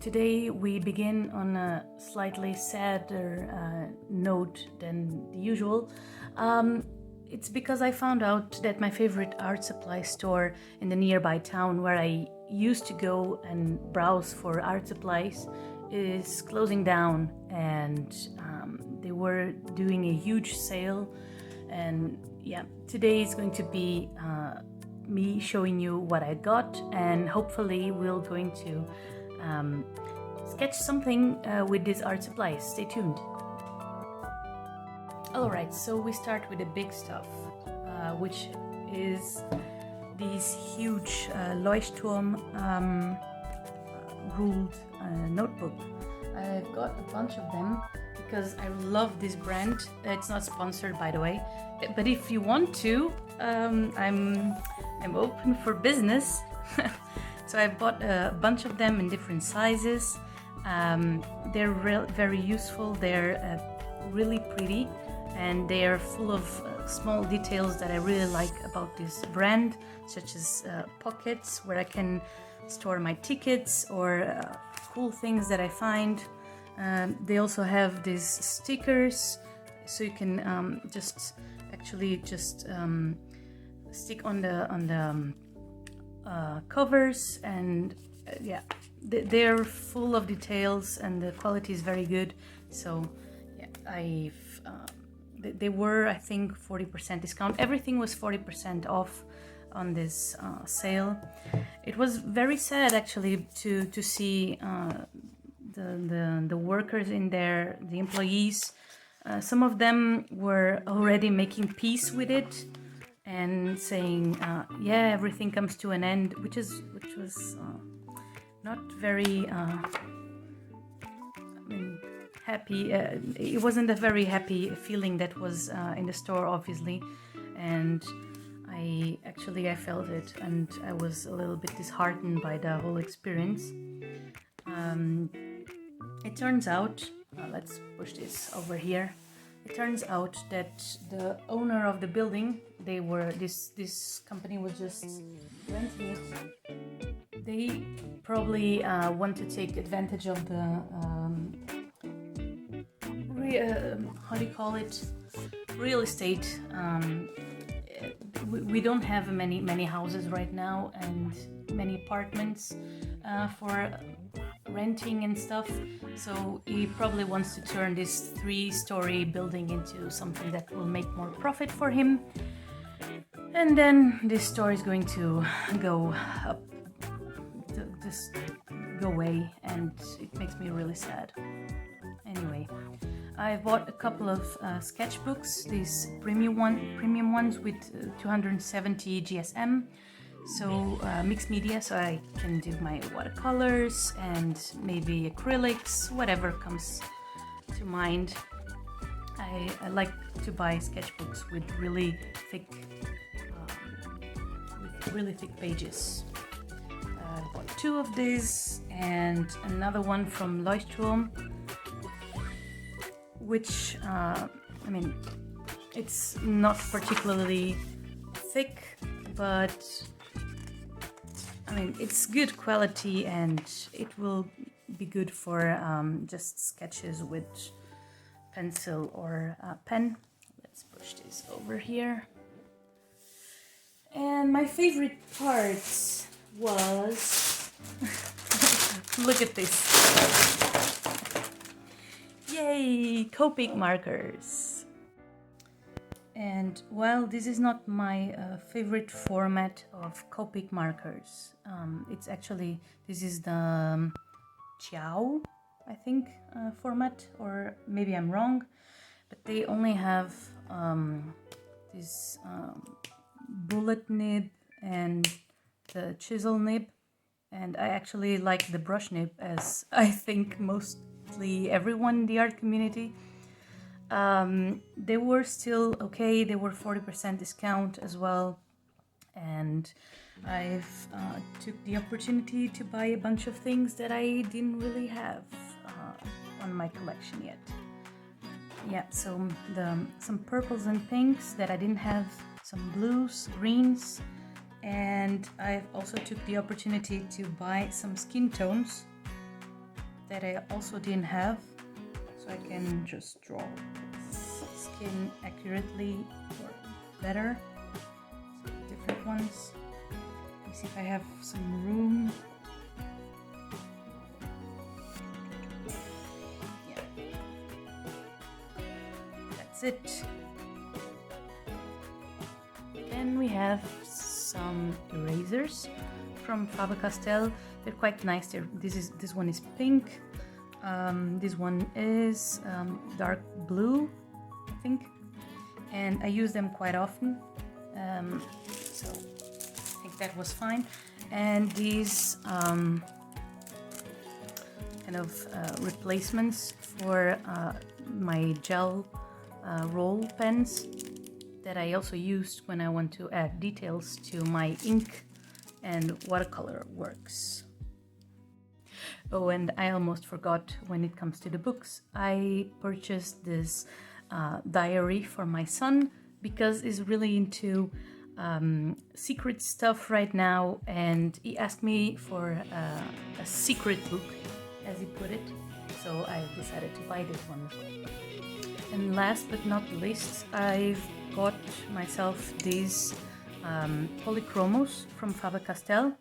Today we begin on a slightly sadder note than the usual. It's because I found out that my favorite art supply store in the nearby town where I used to go and browse for art supplies is closing down, and they were doing a huge sale. And yeah, today is going to be me showing you what I got, and hopefully we're going to sketch something with these art supplies. Stay tuned. Alright, so we start with the big stuff, which is these huge Leuchtturm ruled notebook. I've got a bunch of them because I love this brand. It's not sponsored, by the way, but if you want to, I'm open for business. So I bought a bunch of them in different sizes. They're very useful. They're really pretty, and they are full of small details that I really like about this brand, such as pockets where I can store my tickets or cool things that I find. They also have these stickers, so you can just stick on the covers, and yeah, they're full of details and the quality is very good. So yeah, they were, I think, 40% discount. Everything was 40% off on this sale. It was very sad actually to see the workers in there, the employees. Some of them were already making peace with it and saying, yeah, everything comes to an end, which was not very happy. It wasn't a very happy feeling that was in the store, obviously, and I felt it, and I was a little bit disheartened by the whole experience. It turns out, let's push this over here. It turns out that the owner of the building, this company was just renting it. They probably want to take advantage of the how do you call it? Real estate. We don't have many houses right now and many apartments for renting and stuff, so he probably wants to turn this 3-story building into something that will make more profit for him, and then this store is going to go up, just go away, and it makes me really sad. Anyway, I bought a couple of sketchbooks, these premium ones with 270 GSM, so mixed media, so I can do my watercolors and maybe acrylics, whatever comes to mind. I like to buy sketchbooks with really thick pages. I bought 2 of these and another one from Leuchtturm, which it's not particularly thick, but it's good quality, and it will be good for just sketches with pencil or pen. Let's push this over here. And my favorite part was look at this. Yay! Copic markers. And while this is not my favorite format of Copic markers, this is the Ciao, I think, format, or maybe I'm wrong, but they only have this bullet nib and the chisel nib, and I actually like the brush nib, as I think mostly everyone in the art community. They were still okay. They were 40% discount as well, and I've took the opportunity to buy a bunch of things that I didn't really have on my collection yet. Yeah, so some purples and pinks that I didn't have, some blues, greens, and I also took the opportunity to buy some skin tones that I also didn't have, so I can just draw skin accurately or better. So different ones. Let me see if I have some room. Yeah, that's it. Then we have some erasers from Faber-Castell. They're quite nice. This one is pink. This one is dark blue, I think, and I use them quite often. So I think that was fine. And these kind of replacements for my gel roll pens that I also used when I want to add details to my ink and watercolor works. Oh, and I almost forgot, when it comes to the books, I purchased this diary for my son because he's really into secret stuff right now, and he asked me for a secret book, as he put it, so I decided to buy this one as well. And last but not least, I've got myself these polychromos from Faber-Castell.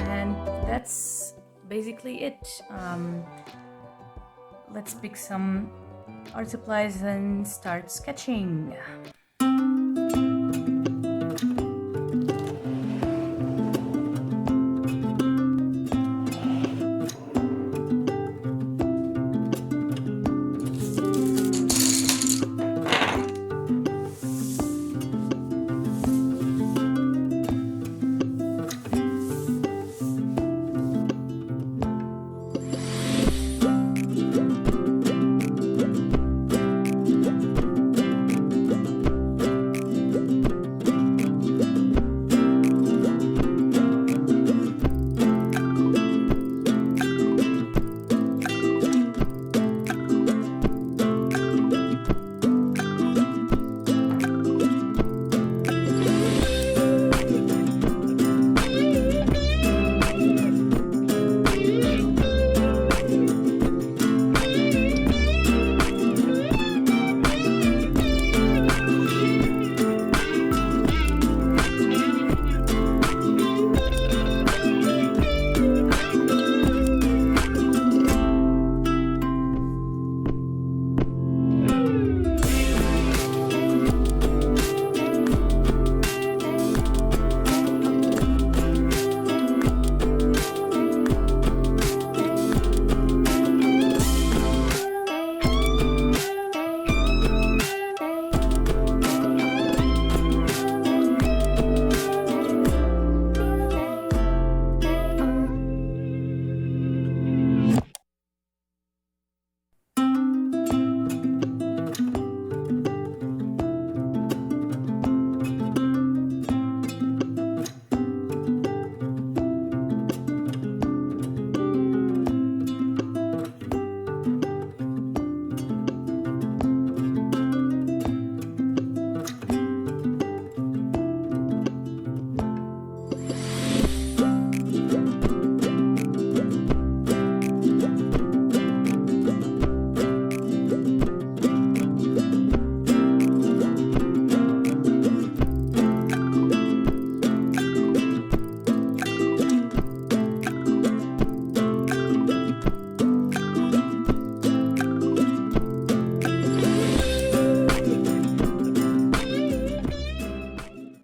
And that's basically it. Let's pick some art supplies and start sketching.